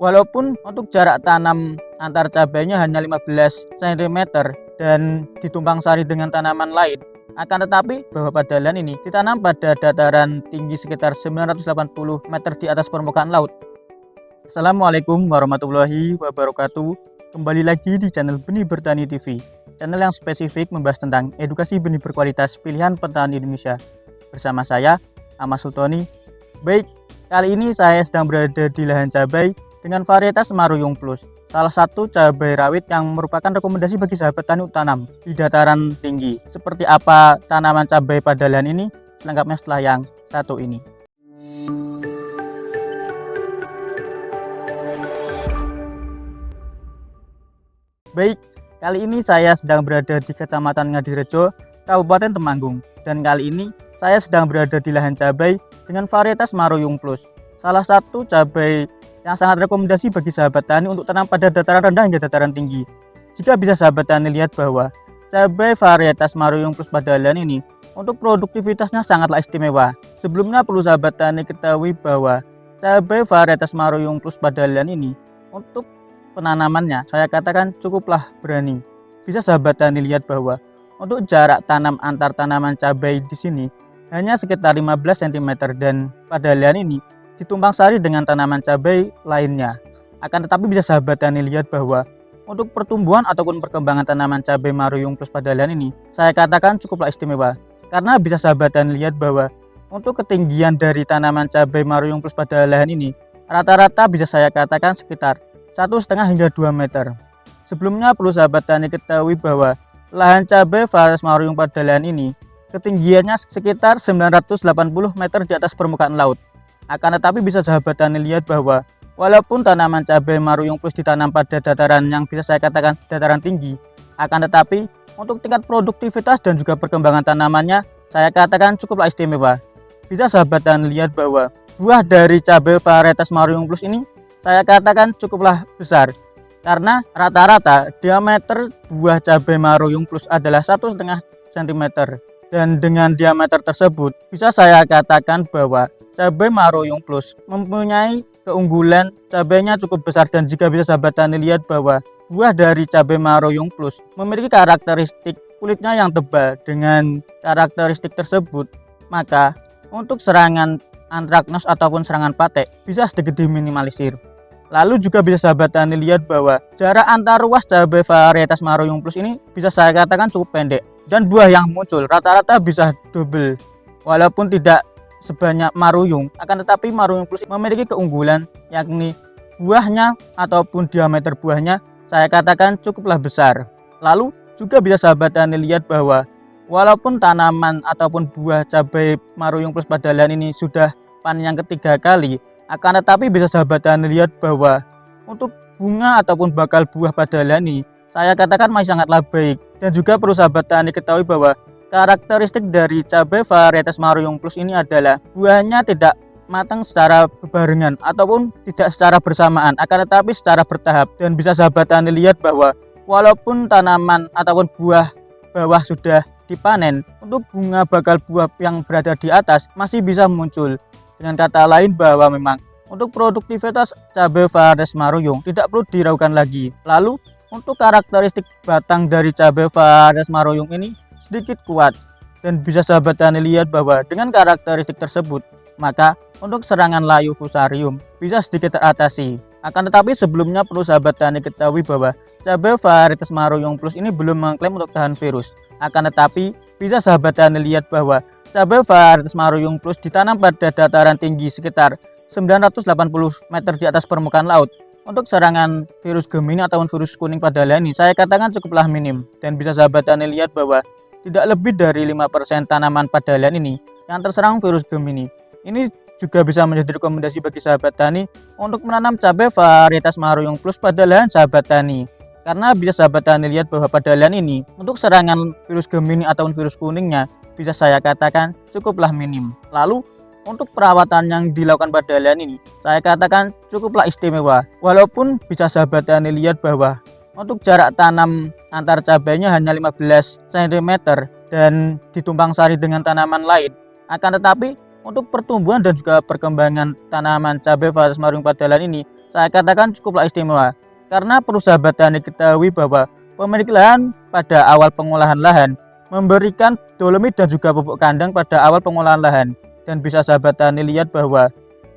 Walaupun untuk jarak tanam antar cabainya hanya 15 cm dan ditumpang sari dengan tanaman lain, akan tetapi bahwa padalan ini ditanam pada dataran tinggi sekitar 980 meter di atas permukaan laut. Assalamualaikum warahmatullahi wabarakatuh. Kembali lagi di channel Benih Bertani TV, channel yang spesifik membahas tentang edukasi benih berkualitas pilihan petani Indonesia. Bersama saya, Ahmad Sultoni. Baik, kali ini saya sedang berada di lahan cabai dengan varietas Maruyung Plus, salah satu cabai rawit yang merupakan rekomendasi bagi sahabat tani untuk tanam di dataran tinggi. Seperti apa tanaman cabai padalan ini? Selengkapnya setelah yang satu ini. Baik, kali ini saya sedang berada di Kecamatan Ngadirejo, Kabupaten Temanggung. Dan kali ini saya sedang berada di lahan cabai dengan varietas Maruyung Plus, salah satu cabai yang sangat rekomendasi bagi sahabat tani untuk tanam pada dataran rendah hingga dataran tinggi. Jika bisa sahabat tani lihat bahwa cabai varietas Maruyung Plus padalan ini untuk produktivitasnya sangatlah istimewa. Sebelumnya perlu sahabat tani ketahui bahwa cabai varietas Maruyung Plus padalan ini untuk penanamannya saya katakan cukuplah berani. Bisa sahabat tani lihat bahwa untuk jarak tanam antar tanaman cabai di sini hanya sekitar 15 cm dan padalan ini ditumpang sari dengan tanaman cabai lainnya. Akan tetapi bisa sahabat tani lihat bahwa untuk pertumbuhan ataupun perkembangan tanaman cabai Maruyung Plus padalan ini saya katakan cukuplah istimewa. Karena bisa sahabat tani lihat bahwa untuk ketinggian dari tanaman cabai Maruyung Plus padalan ini rata-rata bisa saya katakan sekitar 1,5 hingga 2 meter. Sebelumnya perlu sahabat tani ketahui bahwa lahan cabai varietas Maruyung padalan ini ketinggiannya sekitar 980 meter di atas permukaan laut. Akan tetapi bisa sahabat tani lihat bahwa walaupun tanaman cabai Maruyung Plus ditanam pada dataran yang bisa saya katakan dataran tinggi, akan tetapi untuk tingkat produktivitas dan juga perkembangan tanamannya saya katakan cukuplah istimewa. Bisa sahabat tani lihat bahwa buah dari cabai varietas Maruyung Plus ini saya katakan cukuplah besar, karena rata-rata diameter buah cabai Maruyung Plus adalah 1,5 cm. Dan dengan diameter tersebut bisa saya katakan bahwa cabai Maruyung Plus mempunyai keunggulan cabainya cukup besar. Dan jika bisa sahabat tani lihat bahwa buah dari cabai Maruyung Plus memiliki karakteristik kulitnya yang tebal. Dengan karakteristik tersebut maka untuk serangan antraknos ataupun serangan patek bisa sedikit diminimalisir. Lalu juga bisa sahabat tani lihat bahwa jarak antar ruas cabai varietas Maruyung Plus ini bisa saya katakan cukup pendek. Dan buah yang muncul rata-rata bisa double. Walaupun tidak sebanyak Maruyung, akan tetapi Maruyung Plus memiliki keunggulan yakni buahnya ataupun diameter buahnya saya katakan cukuplah besar. Lalu juga bisa sahabat tani lihat bahwa walaupun tanaman ataupun buah cabai Maruyung Plus padalan ini sudah panen yang ketiga kali, akan tetapi bisa sahabat tani lihat bahwa untuk bunga ataupun bakal buah padalan ini saya katakan masih sangatlah baik. Dan juga perlu sahabat tani ketahui bahwa karakteristik dari cabai varietas Maruyung Plus ini adalah buahnya tidak matang secara berbarengan ataupun tidak secara bersamaan, akan tetapi secara bertahap. Dan bisa sahabat tani lihat bahwa walaupun tanaman ataupun buah bawah sudah dipanen, untuk bunga bakal buah yang berada di atas masih bisa muncul. Dengan kata lain bahwa memang untuk produktivitas cabai varietas Maruyung tidak perlu diragukan lagi. Lalu untuk karakteristik batang dari cabai varietas Maruyung ini sedikit kuat. Dan bisa sahabat tani lihat bahwa dengan karakteristik tersebut maka untuk serangan layu fusarium bisa sedikit teratasi. Akan tetapi sebelumnya perlu sahabat tani ketahui bahwa cabai varietas Maruyung Plus ini belum mengklaim untuk tahan virus. Akan tetapi bisa sahabat tani lihat bahwa cabai varietas Maruyung Plus ditanam pada dataran tinggi sekitar 980 meter di atas permukaan laut. Untuk serangan virus Gemini ataupun virus kuning padalan ini saya katakan cukuplah minim. Dan bisa sahabat tani lihat bahwa tidak lebih dari 5% tanaman padalan ini yang terserang virus Gemini. Ini juga bisa menjadi rekomendasi bagi sahabat tani untuk menanam cabai varietas Maruyung Plus padalan sahabat tani. Karena bisa sahabat tani lihat bahwa padalan ini untuk serangan virus Gemini ataupun virus kuningnya bisa saya katakan cukuplah minim. Lalu untuk perawatan yang dilakukan padalan ini saya katakan cukuplah istimewa. Walaupun bisa sahabat tani lihat bahwa untuk jarak tanam antar cabainya hanya 15 cm dan ditumpang sari dengan tanaman lain, akan tetapi untuk pertumbuhan dan juga perkembangan tanaman cabai varietas Maruyung padalan ini saya katakan cukuplah istimewa. Karena perlu sahabat tani ketahui bahwa pemilik lahan pada awal pengolahan lahan memberikan dolomit dan juga pupuk kandang pada awal pengolahan lahan. Dan bisa sahabat tani lihat bahwa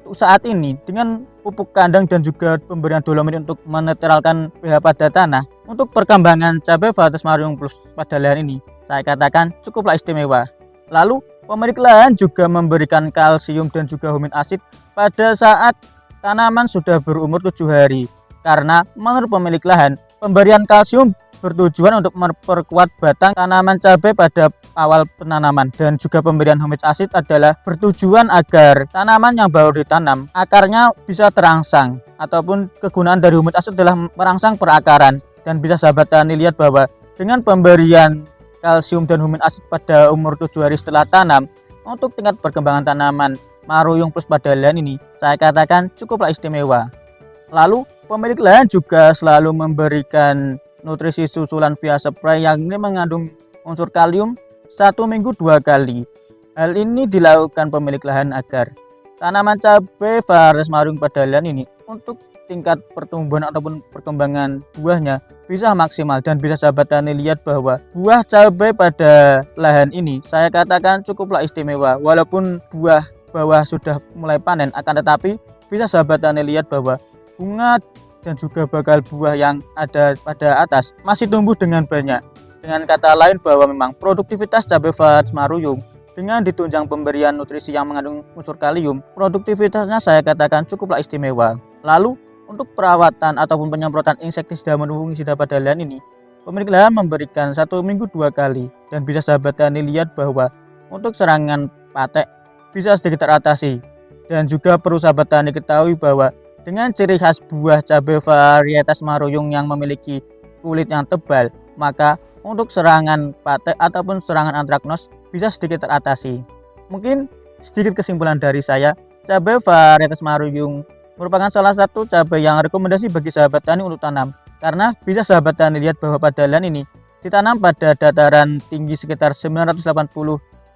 untuk saat ini dengan pupuk kandang dan juga pemberian dolomit untuk menetralkan pH pada tanah, untuk perkembangan cabai varietas Maruyung Plus pada lahan ini saya katakan cukuplah istimewa. Lalu pemilik lahan juga memberikan kalsium dan juga humin asid pada saat tanaman sudah berumur 7 hari. Karena menurut pemilik lahan, pemberian kalsium bertujuan untuk memperkuat batang tanaman cabai pada awal penanaman, dan juga pemberian humic acid adalah bertujuan agar tanaman yang baru ditanam akarnya bisa terangsang, ataupun kegunaan dari humic acid adalah merangsang perakaran. Dan bisa sahabat tani lihat bahwa dengan pemberian kalsium dan humic acid pada umur 7 hari setelah tanam, untuk tingkat perkembangan tanaman Maruyung Plus pada lahan ini saya katakan cukuplah istimewa. Lalu pemilik lahan juga selalu memberikan nutrisi susulan via spray yang ini mengandung unsur kalium 1 minggu 2 kali. Hal ini dilakukan pemilik lahan agar tanaman cabai varietas Maruyung pada lahan ini untuk tingkat pertumbuhan ataupun perkembangan buahnya bisa maksimal. Dan bisa sahabat tani lihat bahwa buah cabai pada lahan ini saya katakan cukuplah istimewa. Walaupun buah bawah sudah mulai panen, akan tetapi bisa sahabat tani lihat bahwa bunga dan juga bakal buah yang ada pada atas masih tumbuh dengan banyak. Dengan kata lain bahwa memang produktivitas cabai varietas Maruyung dengan ditunjang pemberian nutrisi yang mengandung unsur kalium, produktivitasnya saya katakan cukuplah istimewa. Lalu untuk perawatan ataupun penyemprotan insektisida fungusida pada lahan ini, pemilik lahan memberikan 1 minggu 2 kali. Dan bisa sahabat tani lihat bahwa untuk serangan patek bisa sedikit teratasi. Dan juga perlu sahabat tani ketahui bahwa dengan ciri khas buah cabai varietas Maruyung yang memiliki kulit yang tebal, maka untuk serangan patek ataupun serangan antraknos bisa sedikit teratasi. Mungkin sedikit kesimpulan dari saya, cabai varietas Maruyung merupakan salah satu cabai yang rekomendasi bagi sahabat tani untuk tanam. Karena bisa sahabat tani lihat bahwa pada lahan ini ditanam pada dataran tinggi sekitar 980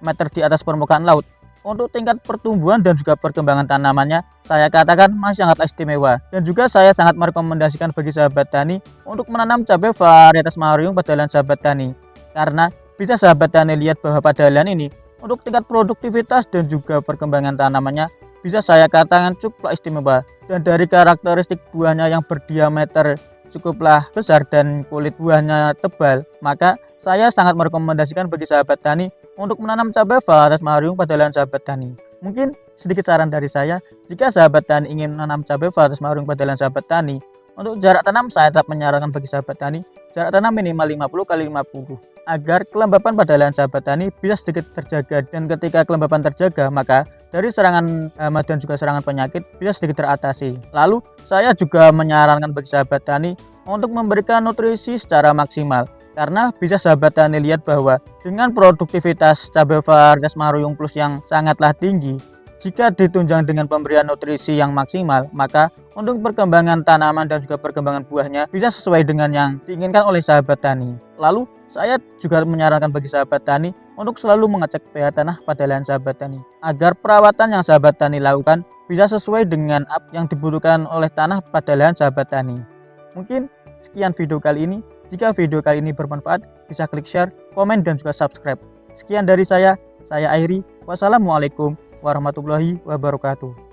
meter di atas permukaan laut. Untuk tingkat pertumbuhan dan juga perkembangan tanamannya saya katakan masih sangat istimewa. Dan juga saya sangat merekomendasikan bagi sahabat tani untuk menanam cabai varietas Maruyung pada lahan sahabat tani. Karena bisa sahabat tani lihat bahwa pada lahan ini untuk tingkat produktivitas dan juga perkembangan tanamannya bisa saya katakan cukuplah istimewa. Dan dari karakteristik buahnya yang berdiameter cukuplah besar dan kulit buahnya tebal, maka saya sangat merekomendasikan bagi sahabat tani untuk menanam cabai varietas Maruyung pada lahan sahabat tani. Mungkin sedikit saran dari saya, jika sahabat tani ingin menanam cabai varietas Maruyung pada lahan sahabat tani, untuk jarak tanam saya tetap menyarankan bagi sahabat tani jarak tanam minimal 50 x 50 agar kelembapan pada lahan sahabat tani bisa sedikit terjaga. Dan ketika kelembapan terjaga, maka dari serangan hama dan juga serangan penyakit bisa sedikit teratasi. Lalu saya juga menyarankan bagi sahabat tani untuk memberikan nutrisi secara maksimal. Karena bisa sahabat tani lihat bahwa dengan produktivitas cabai varietas Maruyung Plus yang sangatlah tinggi, jika ditunjang dengan pemberian nutrisi yang maksimal, maka untuk perkembangan tanaman dan juga perkembangan buahnya bisa sesuai dengan yang diinginkan oleh sahabat tani. Lalu saya juga menyarankan bagi sahabat tani untuk selalu mengecek pH tanah pada lahan sahabat tani, agar perawatan yang sahabat tani lakukan bisa sesuai dengan apa yang dibutuhkan oleh tanah pada lahan sahabat tani. Mungkin sekian video kali ini. Jika video kali ini bermanfaat, bisa klik share, komen, dan juga subscribe. Sekian dari saya Airi. Wassalamualaikum warahmatullahi wabarakatuh.